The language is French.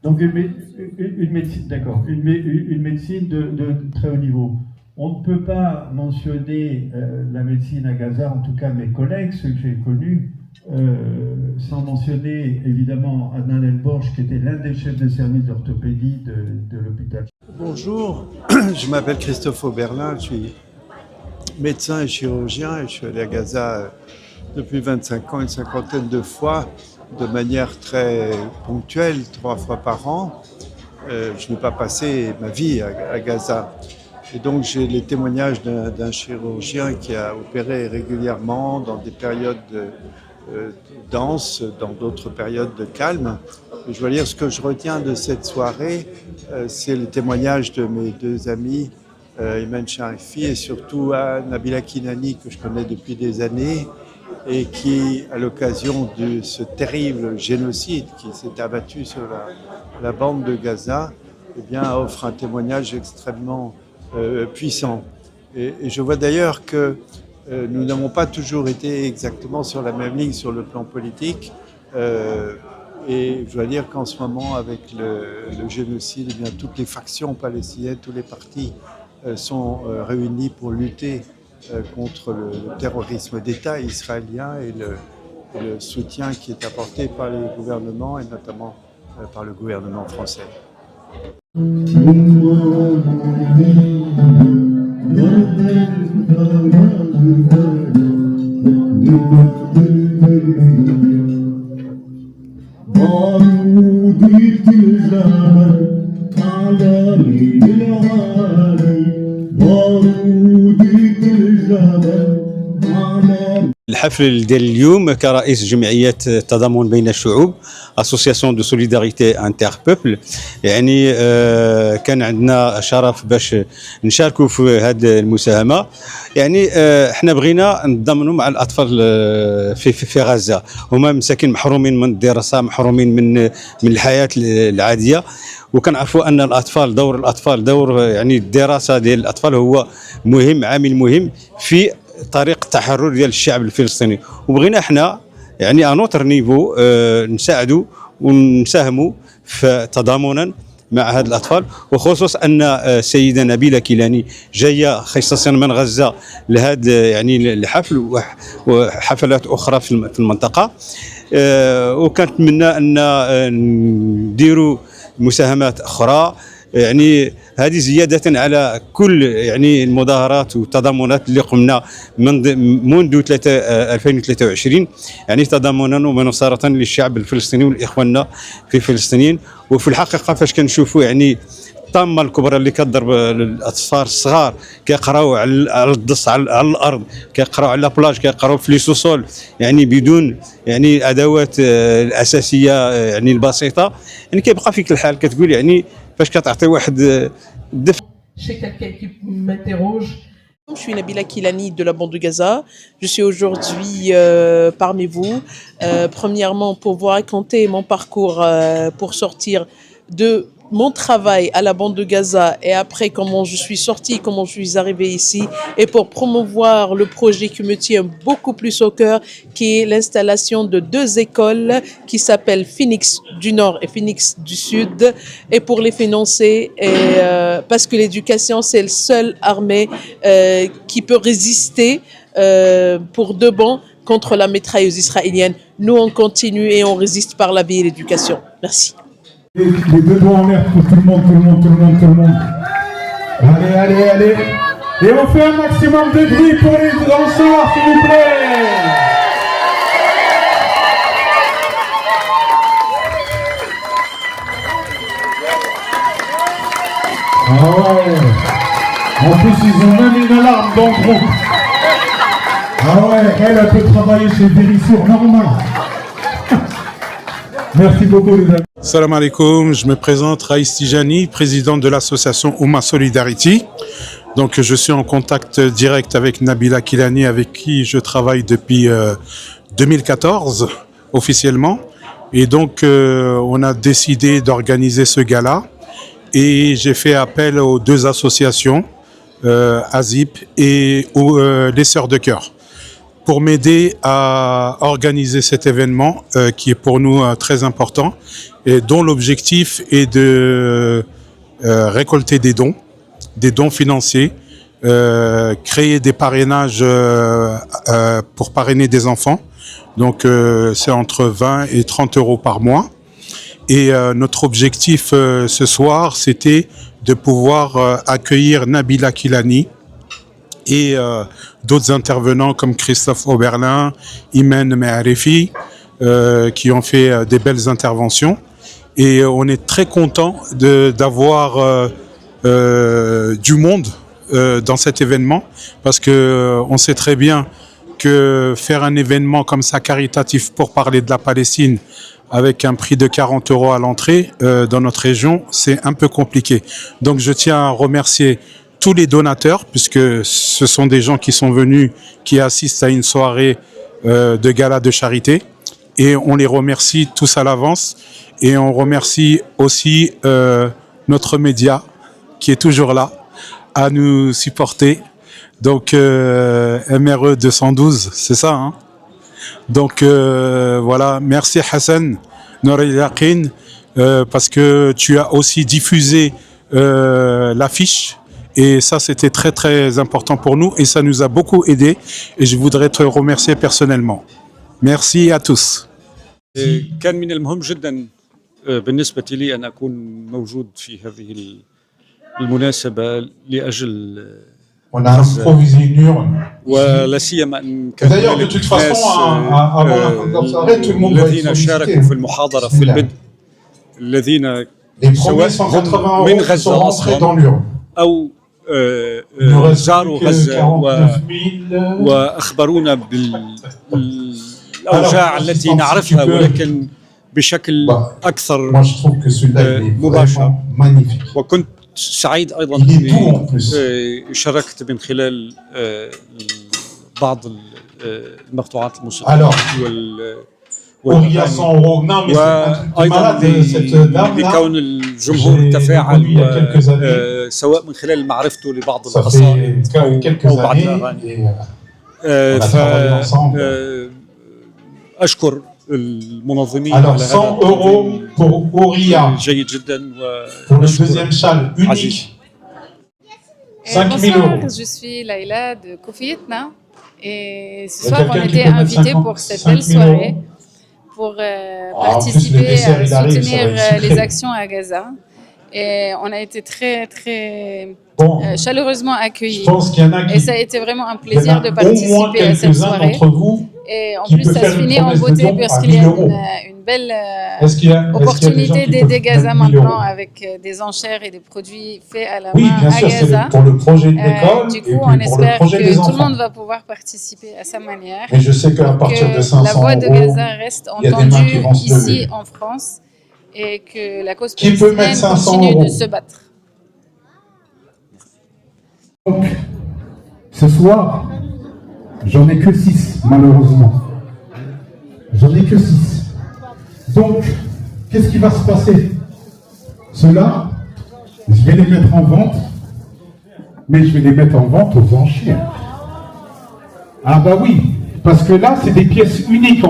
Donc une médecine, d'accord, une médecine de très haut niveau. On ne peut pas mentionner la médecine à Gaza, en tout cas mes collègues, ceux que j'ai connus, sans mentionner évidemment Adnan El-Borch, qui était l'un des chefs de service d'orthopédie de l'hôpital. Bonjour, je m'appelle Christophe Oberlin, je suis médecin et chirurgien et je suis allé à Gaza depuis 25 ans, une cinquantaine de fois, de manière très ponctuelle, 3 fois par an. Je n'ai pas passé ma vie à Gaza. Et donc j'ai les témoignages d'un chirurgien qui a opéré régulièrement dans des périodes denses, dans d'autres périodes de calme. Et je dois dire, ce que je retiens de cette soirée, c'est les témoignages de mes 2 amis, Iman Sharifi et surtout Nabila Kinani, que je connais depuis des années, et qui, à l'occasion de ce terrible génocide qui s'est abattu sur la bande de Gaza, eh bien, offre un témoignage extrêmement puissant. Et je vois d'ailleurs que nous n'avons pas toujours été exactement sur la même ligne sur le plan politique. Et je dois dire qu'en ce moment, avec le génocide, eh bien, toutes les factions palestiniennes, tous les partis sont réunis pour lutter contre le terrorisme d'État israélien et le soutien qui est apporté par les gouvernements et notamment par le gouvernement français. الحفل ديال اليوم كرئيس جمعية التضامن بين الشعوب اسوسياسيون دو سوليداريتي انتر بوبل، يعني كان عندنا شرف باش نشاركوا في هذه المساهمة. يعني احنا بغينا نتضامنوا مع الأطفال في غزة، هما مساكين محرومين من الدراسة، محرومين من الحياة العادية، وكنعرفوا ان دور دور يعني الدراسة ديال الأطفال هو مهم، عامل مهم في طريق التحرر ديال الشعب الفلسطيني. وبغينا احنا يعني انوتر نيفو نساعدوا ونساهموا في تضامنا مع هاد الاطفال، وخصوص ان السيده نبيله كيلاني جايه خصيصا من غزه لهذا يعني الحفل وحفلات اخرى في المنطقه، وكنتمنى ان نديروا مساهمات اخرى، يعني هذه زيادة على كل يعني المظاهرات والتضامنات اللي قمنا منذ 2023، يعني تضامنا ومناصرة للشعب الفلسطيني والإخواننا في فلسطين. وفي الحقيقة فاش كنشوفوا يعني الطامة الكبرى اللي كتضرب الأطفال الصغار كيقراو على الدص على الأرض، كيقراو على بلاج، كيقراو في لي سوسول، يعني بدون يعني الأدوات الأساسية يعني البسيطة، يعني كيبقى فيك الحال كتقول يعني فاش كتعطي واحد الدفء. Chez quelqu'un qui m'interroge. Je suis Nabila Kilani de la bande de Gaza. Je suis aujourd'hui parmi vous. Premièrement, pour vous raconter mon parcours pour sortir de mon travail à la bande de Gaza et après comment je suis sortie, comment je suis arrivée ici, et pour promouvoir le projet qui me tient beaucoup plus au cœur, qui est l'installation de 2 écoles qui s'appellent Phoenix du Nord et Phoenix du Sud, et pour les financer, parce que l'éducation c'est le seul armée qui peut résister pour de bon contre la mitrailleuse israélienne. Nous on continue et on résiste par la vie et l'éducation. Merci. Les 2 doigts en l'air pour tout le monde. Allez. Et on fait un maximum de bruit pour les danseurs, s'il vous plaît. Ah ouais. En plus, ils ont même une alarme dans le groupe. Ah ouais, elle peut travailler chez Vérissure normal. Merci beaucoup les amis. Salam alaikum, je me présente Raïs Tijani, président de l'association Oumma Solidarity. Donc je suis en contact direct avec Nabila Kilani, avec qui je travaille depuis 2014 officiellement. Et donc on a décidé d'organiser ce gala et j'ai fait appel aux deux associations, ASIP et les Sœurs de Cœur, pour m'aider à organiser cet événement qui est pour nous très important et dont l'objectif est de récolter des dons financiers, créer des parrainages pour parrainer des enfants. Donc c'est entre 20 et 30 euros par mois. Et notre objectif ce soir, c'était de pouvoir accueillir Nabila Kilani et d'autres intervenants comme Christophe Oberlin, Imen Meharefi, qui ont fait des belles interventions. Et on est très content d'avoir du monde dans cet événement, parce que on sait très bien que faire un événement comme ça caritatif pour parler de la Palestine avec un prix de 40 euros à l'entrée dans notre région, c'est un peu compliqué. Donc je tiens à remercier tous les donateurs, puisque ce sont des gens qui sont venus, qui assistent à une soirée de gala de charité, et on les remercie tous à l'avance. Et on remercie aussi notre média qui est toujours là à nous supporter. Donc MRE 212, c'est ça, hein? Donc voilà, merci Hassan Nouri Yaqin, parce que tu as aussi diffusé l'affiche. Et ça, c'était très très important pour nous et ça nous a beaucoup aidé. Et je voudrais te remercier personnellement. Merci à tous. كان من المهم جدا بالنسبة لي أن أكون موجود في هذه المناسبة لأجل On a improvisé une urne. ولا سيما أن كان D'ailleurs, de toute façon, avant la soirée, tout le monde va être الذين شاركوا في المحاضرة في البدء الذين سواء من غزة أصلا أو زاروا غزة وأخبرونا بالأوجاع التي نعرفها ولكن بشكل أكثر مباشر. وكنت سعيد أيضا أني شاركت من خلال بعض المقطوعات الموسيقية وأيضا لكون الجمهور تفاعل سواء من خلال معرفته لبعض القصائد أو بعض الأغاني. أشكر المنظمين على هذا جيد جدا وأشكر عزيز. Bonsoir, je suis Laïla de Kofietna et ce soir on était invités pour cette belle soirée pour participer à soutenir les actions à Gaza et on a été très chaleureusement accueillis et ça a été vraiment un plaisir de participer à cette soirée et en plus ça se finit en beauté parce qu'il y a une belle opportunité d'aider Gaza maintenant avec des enchères et des produits faits à la main à Gaza. Pour le projet de l'école du coup on espère que tout le monde va pouvoir participer à sa manière et je sais qu'à partir de 500 la voix de Gaza reste entendue ici en France et que la cause palestinienne continue de se battre. Donc, ce soir, j'en ai que 6, malheureusement. J'en ai que 6. Donc, qu'est-ce qui va se passer? Ceux-là, je vais les mettre en vente, mais je vais les mettre en vente aux enchères. Ah bah oui, parce que là, c'est des pièces uniques.